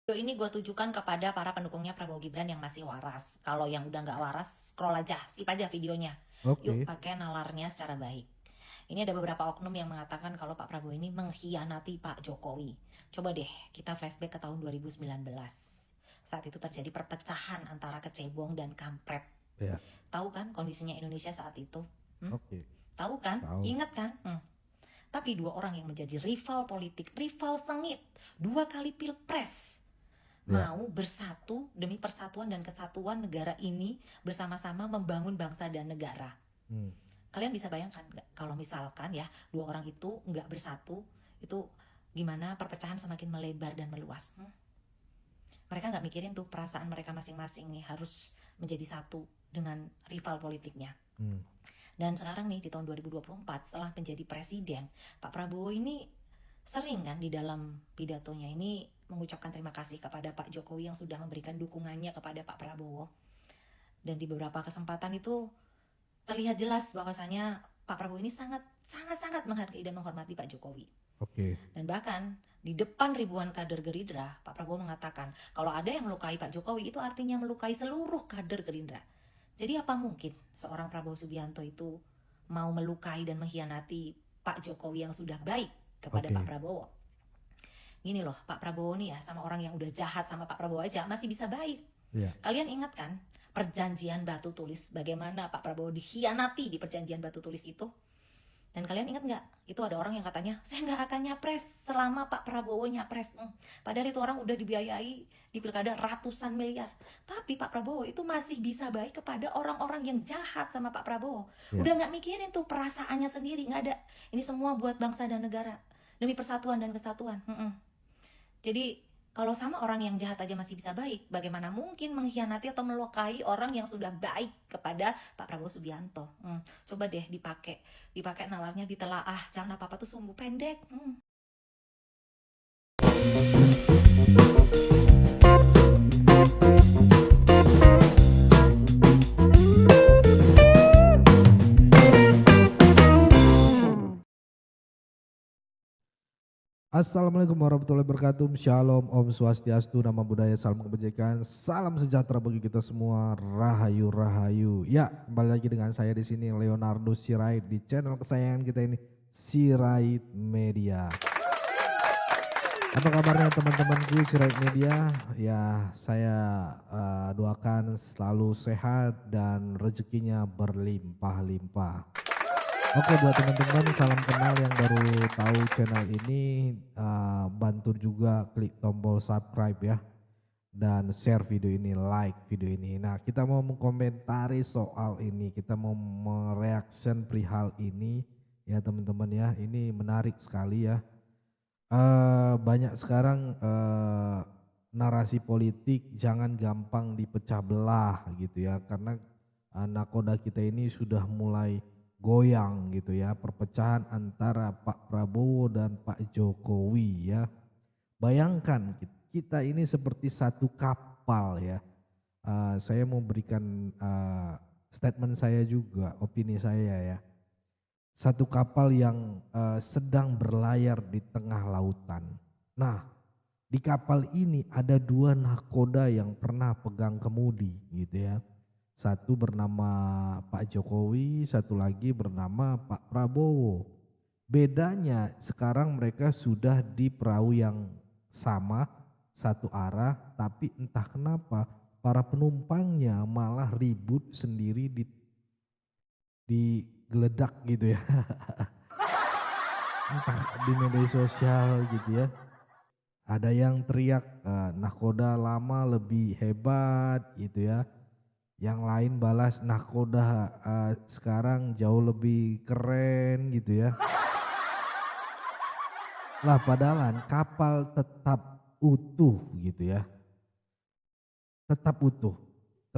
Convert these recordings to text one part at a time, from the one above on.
Ini gue tujukan kepada para pendukungnya Prabowo Gibran yang masih waras. Kalau yang udah nggak waras, scroll aja, skip aja videonya. Yuk Oke. pakai nalarnya secara baik. Ini ada beberapa oknum yang mengatakan kalau Pak Prabowo ini mengkhianati Pak Jokowi. Coba deh kita flashback ke tahun 2019. Saat itu terjadi perpecahan antara kecebong dan kampret. Ya. Tahu kan kondisinya Indonesia saat itu? Oke. Tahu kan? Tahu. Ingat kan? Tapi dua orang yang menjadi rival politik, rival sengit, dua kali pilpres, Ya. mau bersatu demi persatuan dan kesatuan negara ini, bersama-sama membangun bangsa dan negara. Hmm. Kalian bisa bayangkan nggak kalau misalkan ya dua orang itu nggak bersatu, itu gimana perpecahan semakin melebar dan meluas. Mereka nggak mikirin tuh perasaan mereka masing-masing nih harus menjadi satu dengan rival politiknya. Dan sekarang nih di tahun 2024 setelah menjadi presiden, Pak Prabowo ini sering kan di dalam pidatonya ini mengucapkan terima kasih kepada Pak Jokowi yang sudah memberikan dukungannya kepada Pak Prabowo. Dan di beberapa kesempatan itu terlihat jelas bahwasanya Pak Prabowo ini sangat menghargai dan menghormati Pak Jokowi. Oke. Dan bahkan di depan ribuan kader Gerindra, Pak Prabowo mengatakan kalau ada yang melukai Pak Jokowi itu artinya melukai seluruh kader Gerindra. Jadi apa mungkin seorang Prabowo Subianto itu mau melukai dan mengkhianati Pak Jokowi yang sudah baik kepada Pak Oke. Prabowo? Gini loh, Pak Prabowo nih ya sama orang yang udah jahat sama Pak Prabowo aja masih bisa baik. Ya. Kalian ingat kan perjanjian batu tulis, bagaimana Pak Prabowo dikhianati di perjanjian batu tulis itu? Dan kalian ingat nggak? Itu ada orang yang katanya, saya nggak akan nyapres selama Pak Prabowo nyapres. Padahal itu orang udah dibiayai di pilkada ratusan miliar. Tapi Pak Prabowo itu masih bisa baik kepada orang-orang yang jahat sama Pak Prabowo. Ya. Udah nggak mikirin tuh perasaannya sendiri, nggak ada. Ini semua buat bangsa dan negara. Demi persatuan dan kesatuan. Jadi kalau sama orang yang jahat aja masih bisa baik, bagaimana mungkin mengkhianati atau melukai orang yang sudah baik kepada Pak Prabowo Subianto? Coba deh dipakai nalarnya, ditelaah. Jangan apa-apa tuh sumbu pendek. Assalamualaikum warahmatullahi wabarakatuh. Shalom, Om Swastiastu, Nama Budaya, Salam Kebajikan, salam sejahtera bagi kita semua. Rahayu, rahayu. Ya, kembali lagi dengan saya di sini Leonardo Sirait di channel kesayangan kita ini, Sirait Media. Apa kabarnya teman-temanku Sirait Media? Ya, saya doakan selalu sehat dan rezekinya berlimpah-limpah. Oke, buat teman-teman salam kenal yang baru tahu channel ini, bantu juga klik tombol subscribe ya, dan share video ini, like video ini. Nah, kita mau mengkomentari soal ini, kita mau mereaction perihal ini ya teman-teman ya. Ini menarik sekali ya. Banyak sekarang narasi politik jangan gampang dipecah belah gitu ya, karena nakoda kita ini sudah mulai goyang gitu ya, perpecahan antara Pak Prabowo dan Pak Jokowi ya. Bayangkan kita ini seperti satu kapal ya. Saya mau berikan statement saya juga, opini saya ya. Satu kapal yang sedang berlayar di tengah lautan. Nah, di kapal ini ada dua nahkoda yang pernah pegang kemudi gitu ya. Satu bernama Pak Jokowi, satu lagi bernama Pak Prabowo. Bedanya sekarang mereka sudah di perahu yang sama, satu arah, tapi entah kenapa para penumpangnya malah ribut sendiri digeledak gitu ya. Entah di media sosial gitu ya. Ada yang teriak nahkoda lama lebih hebat gitu ya. Yang lain balas nahkoda sekarang jauh lebih keren gitu ya. Lah padahal kapal tetap utuh gitu ya. Tetap utuh,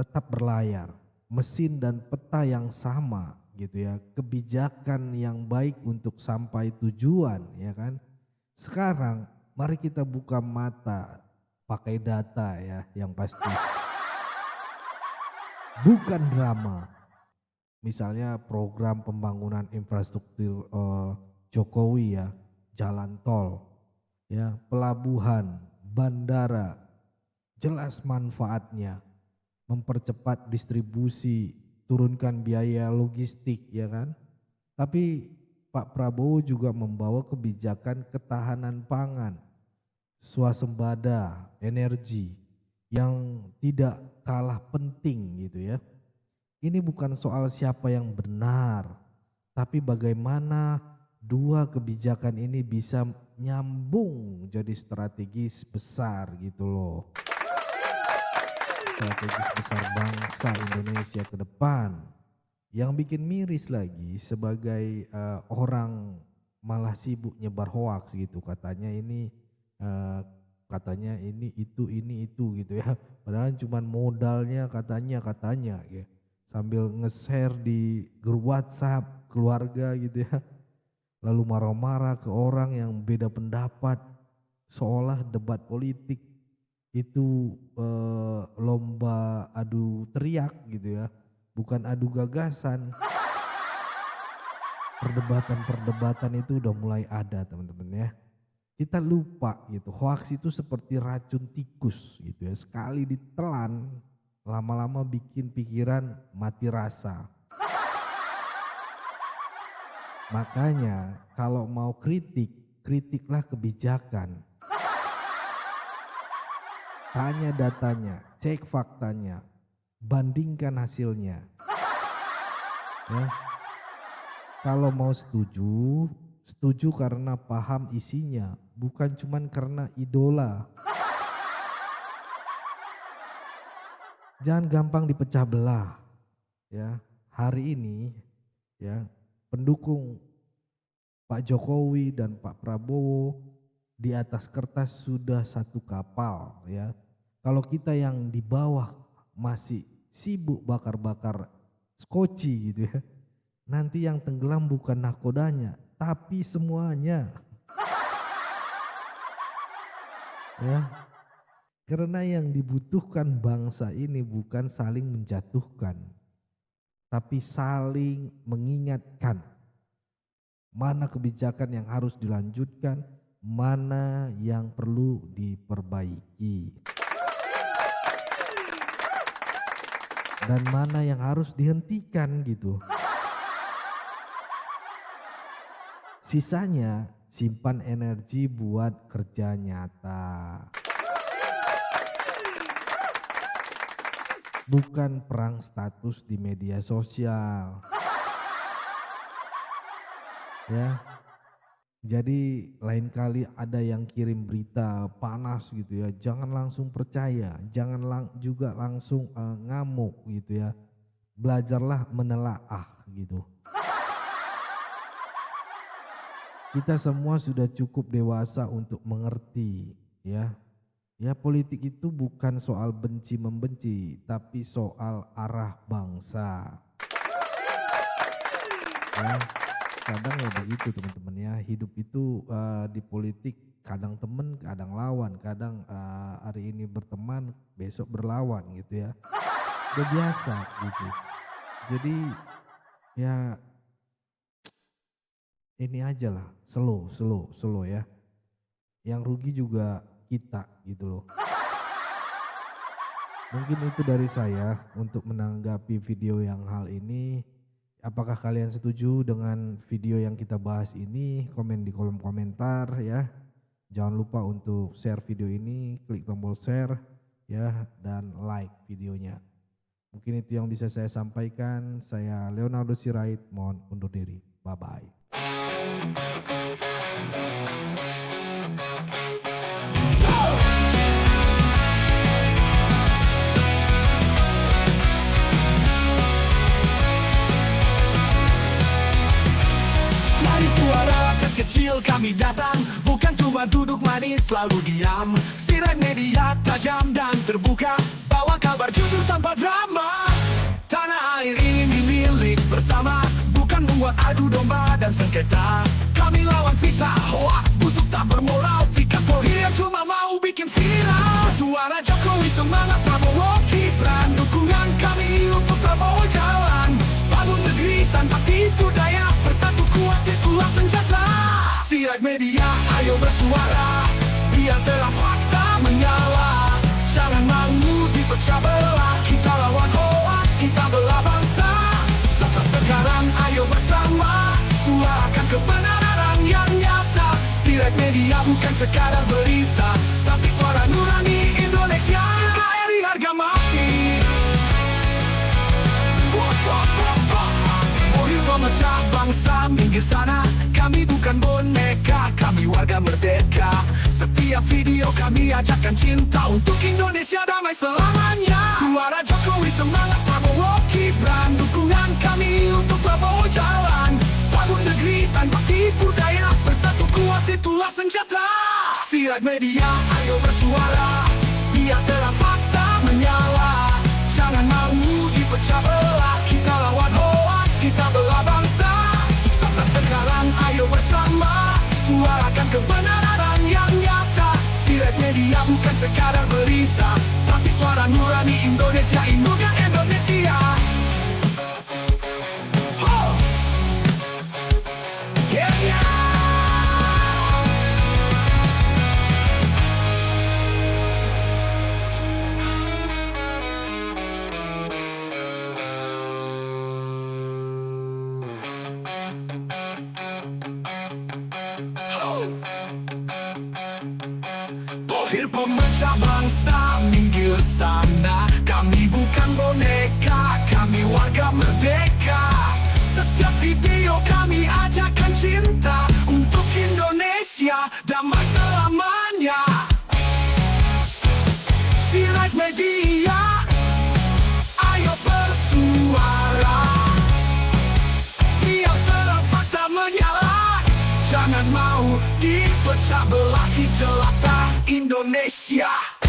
tetap berlayar. Mesin dan peta yang sama gitu ya. Kebijakan yang baik untuk sampai tujuan ya kan. Sekarang mari kita buka mata pakai data ya yang pasti. Bukan drama. Misalnya program pembangunan infrastruktur Jokowi ya, jalan tol, ya, pelabuhan, bandara, jelas manfaatnya, mempercepat distribusi, turunkan biaya logistik ya kan. Tapi Pak Prabowo juga membawa kebijakan ketahanan pangan, swasembada, energi yang tidak kalah penting gitu ya. Ini bukan soal siapa yang benar, tapi bagaimana dua kebijakan ini bisa nyambung jadi strategis besar gitu loh. Strategis besar bangsa Indonesia ke depan. Yang bikin miris lagi sebagai orang malah sibuk nyebar hoaks gitu, katanya ini itu gitu ya. Padahal cuman modalnya katanya ya. Sambil nge-share di grup WhatsApp keluarga gitu ya. Lalu marah-marah ke orang yang beda pendapat, seolah debat politik itu lomba adu teriak gitu ya, bukan adu gagasan. Perdebatan itu udah mulai ada teman-teman ya. Kita lupa gitu, hoax itu seperti racun tikus gitu ya, sekali ditelan lama-lama bikin pikiran mati rasa. Makanya kalau mau kritiklah kebijakan. Tanya datanya, cek faktanya, bandingkan hasilnya. Ya. Kalau mau setuju karena paham isinya, bukan cuman karena idola. Jangan gampang dipecah belah. Ya, hari ini ya, pendukung Pak Jokowi dan Pak Prabowo di atas kertas sudah satu kapal ya. Kalau kita yang di bawah masih sibuk bakar-bakar skoci gitu ya. Nanti yang tenggelam bukan nakodanya, tapi semuanya. Ya. Karena yang dibutuhkan bangsa ini bukan saling menjatuhkan, tapi saling mengingatkan. Mana kebijakan yang harus dilanjutkan, mana yang perlu diperbaiki. Dan mana yang harus dihentikan gitu. Sisanya simpan energi buat kerja nyata. Bukan perang status di media sosial. Ya. Jadi lain kali ada yang kirim berita panas gitu ya, jangan langsung percaya, jangan juga langsung ngamuk gitu ya. Belajarlah menelaah gitu. Kita semua sudah cukup dewasa untuk mengerti ya. Ya politik itu bukan soal benci membenci, tapi soal arah bangsa. Ya, kadang ya begitu teman-teman ya, hidup itu di politik kadang temen, kadang lawan, kadang hari ini berteman, besok berlawan gitu ya. Udah biasa gitu. Jadi ya ini aja lah, slow ya. Yang rugi juga kita gitu loh. Mungkin itu dari saya untuk menanggapi video yang hal ini. Apakah kalian setuju dengan video yang kita bahas ini? Komen di kolom komentar ya. Jangan lupa untuk share video ini, klik tombol share ya, dan like videonya. Mungkin itu yang bisa saya sampaikan. Saya Leonardo Sirait, mohon undur diri. Bye-bye. Kecil kami datang, bukan cuma duduk manis lalu diam. Sirait media tajam dan terbuka, bawa kabar jujur tanpa drama. Tanah air ini milik bersama, bukan buat adu domba dan sengketa. Kami lawan fitnah, hoaks, busuk tak bermoral, sikap Polri yang cuma mau bikin viral. Suara Jokowi semangat Prabowo Gibran, dukungan kami untuk Prabowo jalan. Bangun negeri tanpa tipu daya, bersatu kuat itulah senjata. Sirait media, ayo bersuara, biar terang fakta menyala. Jangan bukan sekadar berita, tapi suara nurani Indonesia. NKRI harga mati. Mobil pemecah bangsa, minggir sana. Kami bukan boneka, kami warga merdeka. Setiap video kami ajarkan cinta untuk Indonesia damai selamanya. Suara Jokowi semangat Prabowo Gibran, dukungan kami untuk Prabowo jalan. Bangun negeri tanpa tipu daya, bersatu kuat itulah senjata. Sirat media, ayo bersuara, biar terang fakta menyala. Jangan mau dipecah belah, kita lawan hoax, kita belah bangsa. Sukses sekarang, ayo bersama, suarakan kebenaran yang nyata. Sirat media bukan sekadar berita, tapi suara nurani Indonesia, Indonesia. Oh. Yeah, yeah. Pohir pemecah bangsa, minggir sana. Kami bukan boneka, kami warga merdeka. Setiap video kami ajarkan cinta untuk Indonesia damai selamanya. Sirat media, ayo bersuara, biar terang fakta menyala. Jangan mau dipecah belah, jelata Indonesia.